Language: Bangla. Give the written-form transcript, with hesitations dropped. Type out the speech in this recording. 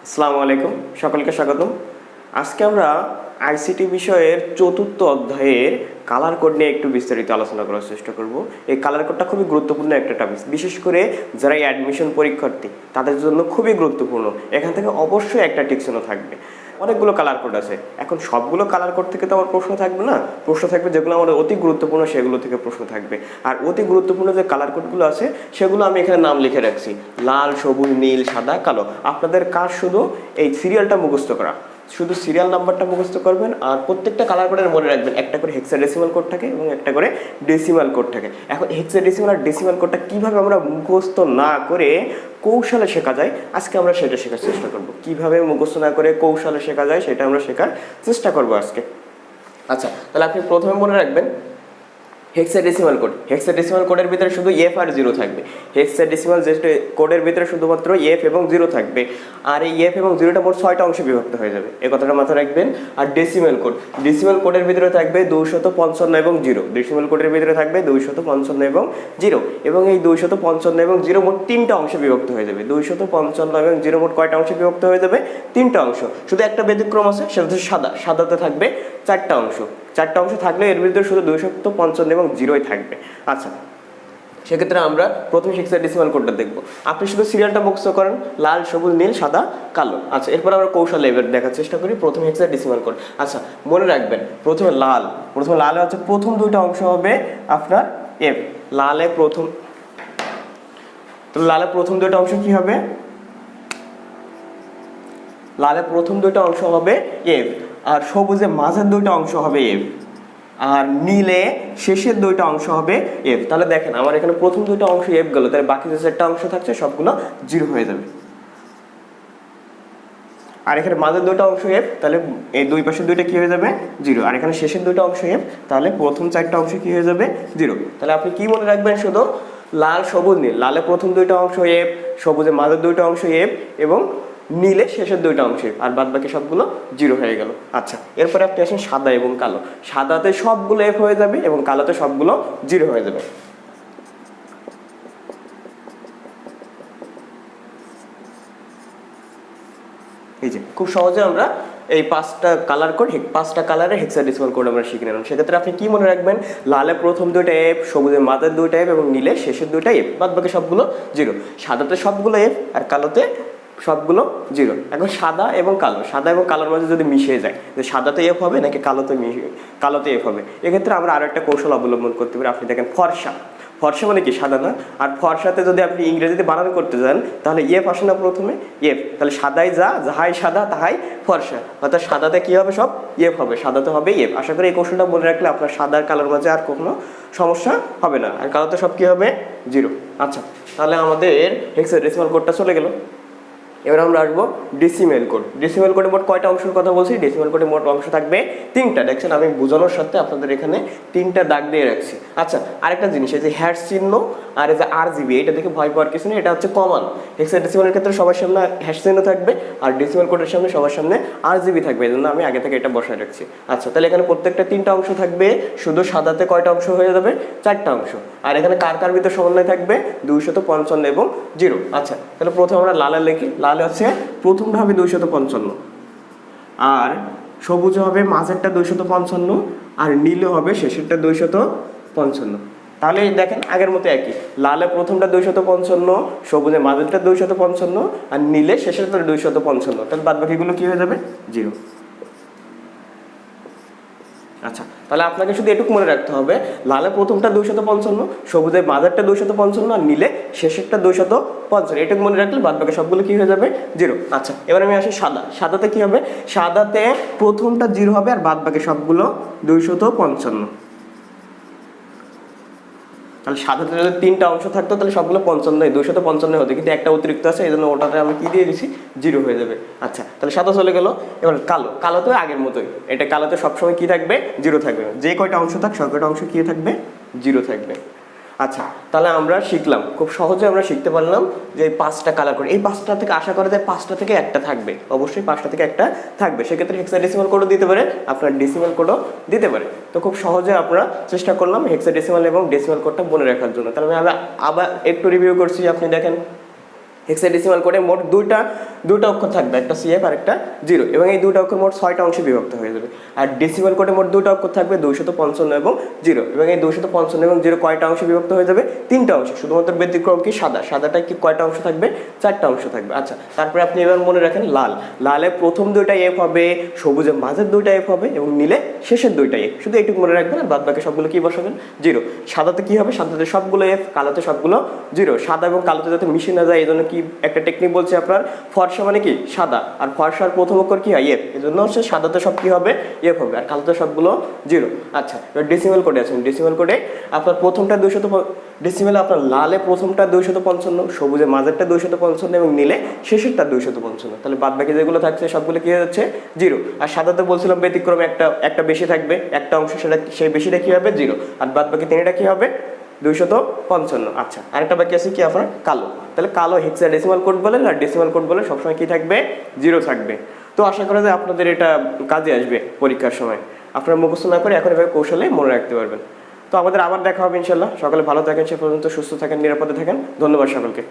আসসালামু আলাইকুম, সকলকে স্বাগতম। আজকে আমরা আইসিটি বিষয়ের চতুর্থ অধ্যায়ের কালার কোড নিয়ে একটু বিস্তারিত আলোচনা করার চেষ্টা করব। এই কালার কোডটা খুবই গুরুত্বপূর্ণ একটা টপিক, বিশেষ করে যারা অ্যাডমিশন পরীক্ষার্থী তাদের জন্য খুবই গুরুত্বপূর্ণ। এখান থেকে অবশ্যই একটা টিকশনও থাকবে। অনেকগুলো কালার কোড আছে, এখন সবগুলো কালার কোড থেকে তো আমার প্রশ্ন থাকবে না, প্রশ্ন থাকবে যেগুলো আমাদের অতি গুরুত্বপূর্ণ সেগুলো থেকে প্রশ্ন থাকবে। আর অতি গুরুত্বপূর্ণ যে কালার কোডগুলো আছে সেগুলো আমি এখানে নাম লিখে রাখছি, লাল, সবুজ, নীল, সাদা, কালো। আপনাদের কাজ শুধু এই সিরিয়ালটা মুখস্থ করা, শুধু সিরিয়াল নাম্বারটা মুখস্থ করবেন আর প্রত্যেকটা কালার কোডের মনে রাখবেন একটা করে হেক্সাডেসিমাল কোড থাকে এবং একটা করে ডেসিমাল কোড থাকে। এখন হেক্সাডেসিমাল আর ডেসিমাল কোডটা কীভাবে আমরা মুখস্থ না করে কৌশলে শেখা যায়, আজকে আমরা সেটা শেখার চেষ্টা করব। কিভাবে মুখস্থ না করে কৌশলে শেখা যায় সেটা আমরা শেখার চেষ্টা করব আজকে। আচ্ছা, তাহলে আপনি প্রথমে মনে রাখবেন হেক্সাডেসিমাল কোড। হেক্সাডেসিমাল কোডের ভিতরে শুধু এফ আর জিরো থাকবে। হেক্সাডেসিমাল যে কোডের ভিতরে শুধুমাত্র এফ এবং জিরো থাকবে, আর এই এফ এবং জিরোটা মোট 6টা অংশে বিভক্ত হয়ে যাবে, এই কথাটা মাথায় রাখবেন। আর ডেসিমাল কোড, ডেসিমাল কোডের ভিতরে থাকবে 255 এবং 0। ডেসিমাল কোডের ভিতরে থাকবে 255 এবং 0, এবং এই 255 এবং 0 মোট 3টা অংশে বিভক্ত হয়ে যাবে। 255 এবং 0 মোট কয়টা অংশে বিভক্ত হয়ে যাবে? 3টা অংশ। শুধু একটা ব্যতিক্রম আছে, সেটা হচ্ছে সাদা। সাদাতে থাকবে 4টা অংশ। 4টা অংশ থাকলে এর ভিতরে শুধু 255 এবং 0ই থাকবে। আচ্ছা, সেক্ষেত্রে আমরা প্রথমে হেক্সাডেসিমাল কোডটা দেখবো। আপনি শুধু সিরিয়ালটা মুখস্থ করেন, লাল, সবুজ, নীল, সাদা, কালো। আচ্ছা, এরপর আমরা কৌশল এবার দেখার চেষ্টা করি। প্রথমে হেক্সাডেসিমাল কোড। আচ্ছা, মনে রাখবেন প্রথমে লালে হচ্ছে প্রথম দুইটা অংশ হবে আপনার এফ। লালে প্রথম দুইটা অংশ কি হবে? লালে প্রথম দুইটা অংশ হবে এফ, আর সবুজে মাঝের দুইটা অংশ হবে এফ, আর নীলে শেষের দুইটা অংশ হবে এফ। তাহলে দেখেন আমার এখানে প্রথম দুইটা অংশ এফ গেল, তাহলে বাকি যে 4টা অংশ থাকছে সবগুলো 0 হয়ে যাবে। আর এখানে মাঝের দুইটা অংশ এফ, তাহলে এই দুই পাশের দুইটা কি হয়ে যাবে? 0। আর এখানে শেষের দুইটা অংশ এফ, তাহলে প্রথম 4টা অংশ কি হয়ে যাবে? 0। তাহলে আপনি কি মনে রাখবেন? শুধু লাল, সবুজ, নীল। লালে প্রথম দুইটা অংশ এফ, সবুজে মাঝের দুইটা অংশ এফ, এবং নীলে শেষের দুইটা অংশে, আর বাদ বাকি সবগুলো 0 হয়ে গেল। আচ্ছা, এরপরে আপনি আসেন সাদা এবং কালো। সাদাতে সবগুলো এফ হয়ে যাবে এবং কালোতে সবগুলো 0 হয়ে যাবে। এই যে খুব সহজে আমরা এই 5টা কালার কোড, 5টা কালারের হেক্সাডেসিমাল কোড আমরা শিখে নিলাম। সেক্ষেত্রে আপনি কি মনে রাখবেন? লালে প্রথম দুইটা এফ, সবুজের মাঝের দুইটা এফ এবং নীলে শেষের দুইটা এফ, বাদ বাকি সবগুলো 0। সাদাতে সবগুলো এফ আর কালোতে সবগুলো 0। এখন সাদা এবং কালোর মাঝে যদি মিশে যায়, যে সাদাতে এফ হবে নাকি কালোতে এফ হবে, এক্ষেত্রে আমরা আরো একটা কৌশল অবলম্বন করতে পারি। আপনি দেখেন ফর্সা মানে কি? সাদা না? আর ফর্সাতে যদি আপনি ইংরেজিতে বানান করতে যান তাহলে এফ আসে না প্রথমে? এফ, তাহলে সাদাই যাহাই সাদা তাহাই ফর্সা, অর্থাৎ সাদাতে কি হবে? সব এফ হবে, সাদাতে হবে এফ। আশা করি এই কৌশলটা মনে রাখলে আপনার সাদার কালোর মাঝে আর কোনো সমস্যা হবে না, আর কালোতে সব কি হবে? 0। আচ্ছা, তাহলে আমাদের হেক্সাডেসিমাল কোডটা চলে গেল। এবার আমরা আসবো ডেসিমাল কোড। ডেসিমাল কোডে মোট কয়টা অংশের কথা বলছি? ডেসিমাল কোডে মোট অংশ থাকবে 3টা। দেখছেন আমি বোঝানোর সাথে আপনাদের এখানে 3টা দাগ দিয়ে রাখছি। আচ্ছা, আরেকটা জিনিস, এই যে হ্যাশ চিহ্ন আর এই যে RGB, এটা দেখে ভয় পাওয়ার কিছু নেই, এটা হচ্ছে কমন। হেক্সাডেসিমালের ক্ষেত্রে সবার সামনে হ্যাশ চিহ্ন থাকবে, আর ডেসিমাল কোডের সামনে সবার সামনে RGB থাকবে, এই জন্য আমি আগে থেকে এটা বসায় রাখছি। আচ্ছা, তাহলে এখানে প্রত্যেকটা 3টা অংশ থাকবে। শুধু সাদাতে কয়টা অংশ হয়ে যাবে? 4টা অংশ। আর এখানে কার ভিতরে সমন্বয় থাকবে? 255 এবং 0। আচ্ছা, তাহলে প্রথমে আমরা লালে লিখি। লালে হচ্ছে প্রথমটা হবে 255, আর সবুজে হবে মাঝেরটা 255, আর নীলে হবে শেষেরটা 255। তাহলে দেখেন আগের মতো একই, লালে প্রথমটা 255, সবুজে মাঝেরটা 255, আর নীলে শেষেরটা 255। তাহলে বাদ বাকিগুলো কি হয়ে যাবে? 0। আচ্ছা, তাহলে আপনাকে শুধু এটুকু মনে রাখতে হবে, লালে প্রথমটা 255, সবুজের মাঝেরটা 255, আর নীলে শেষেরটা 255। এটুকু মনে রাখলে বাদ বাকি সবগুলো কি হয়ে যাবে? 0। আচ্ছা, এবার আমি আসি সাদাতে কি হবে? সাদাতে প্রথমটা 0 হবে আর বাদ বাকি সবগুলো 255। তাহলে সাদাতে যদি 3টা অংশ থাকতো তাহলে সবগুলো 55, 255 হতো, কিন্তু একটা অতিরিক্ত আছে, এই জন্য ওটাতে আমি কি দিয়ে দিছি? 0 হয়ে যাবে। আচ্ছা, তাহলে সাদা চলে গেল। এবার কালোতে আগের মতোই, এটা কালোতে সবসময় কি থাকবে? 0 থাকবে। যে কয়টা অংশ থাক সব কয়টা অংশ কি থাকবে? 0 থাকবে। আচ্ছা, তাহলে আমরা শিখলাম, খুব সহজে আমরা শিখতে পারলাম যে 5টা কালার কোড। এই 5টা থেকে আশা করা যায় 5টা থেকে একটা থাকবে, অবশ্যই 5টা থেকে একটা থাকবে। সেক্ষেত্রে হেক্সাডেসিমাল কোডও দিতে পারে, আপনার ডেসিমাল কোডও দিতে পারে। তো খুব সহজে আমরা চেষ্টা করলাম হেক্সাডেসিমাল এবং ডেসিমাল কোডটা মনে রাখার জন্য। তাহলে আমি আবার একটু রিভিউ করছি। আপনি দেখেন হেক্সাডেসিমাল কোডে মোট দুইটা অক্ষর থাকবে, একটা CF আর একটা 0, এবং এই দুইটা অক্ষর মোট 6টা অংশে বিভক্ত হয়ে যাবে। আর ডেসিমাল কোডে মোট দুইটা অক্ষর থাকবে 255 এবং 0, এবং এই 255 এবং 0 কয়টা অংশে বিভক্ত হয়ে যাবে? 3টা অংশে। শুধুমাত্র ব্যতিক্রম কি সাদাটা কি কয়টা অংশ থাকবে? 4টা অংশ থাকবে। আচ্ছা, তারপরে আপনি এবার মনে রাখেন লালে প্রথম দুইটা F হবে, সবুজে মাঝের দুইটা F হবে এবং নীলে শেষের দুইটা F। শুধু এইটুকু মনে রাখবেন, আর বাদ বাকি সবগুলো কি বসাবেন? 0। সাদাতে কি হবে? সাদাতে সবগুলো F, কালোতে সবগুলো 0। সাদা এবং কালোতে যাতে মিশে না যায় এই জন্য কি একটা টেকনিক বলছে আপনার, ফর্সা মানে কি সাদা, আর ফর্সার প্রথম অক্ষর কি হয়? F। এই জন্য হচ্ছে সাদাতে সব কি হবে? F হবে, আর কালোতে সবগুলো 0। আচ্ছা, এবার ডেসিমাল কোডে আছেন। ডেসিমাল কোডে আপনার প্রথমটা 200, ডেসিমালে আপনার লালে প্রথমটা 255, সবুজে মাঝেরটা 255 এবং নীলে শেষেরটা 255। তাহলে বাদ বাকি যেগুলো থাকছে সবগুলো কি হয়ে যাচ্ছে? 0। আর সাদাতে বলছিলাম ব্যতিক্রমে একটা বেশি থাকবে, একটা অংশ, সেটা সেই বেশিটা কি হবে? 0। আর বাদ বাকি তিনটা কি হবে? 255। আচ্ছা, আরেকটা বাকি আছে কি আপনার? কালো। তাহলে কালো হেক্সাডেসিমাল কোড বলেন আর ডেসিমাল কোড বলেন সবসময় কি থাকবে? 0 থাকবে। তো আশা করা যায় আপনাদের এটা কাজে আসবে পরীক্ষার সময়। আপনারা মুখস্থ না করে এখন এভাবে কৌশলে মনে রাখতে পারবেন। তো আমাদের আবার দেখা হবে ইনশাল্লাহ। সকালে ভালো থাকেন, সে পর্যন্ত সুস্থ থাকেন, নিরাপদে থাকেন। ধন্যবাদ সকলকে।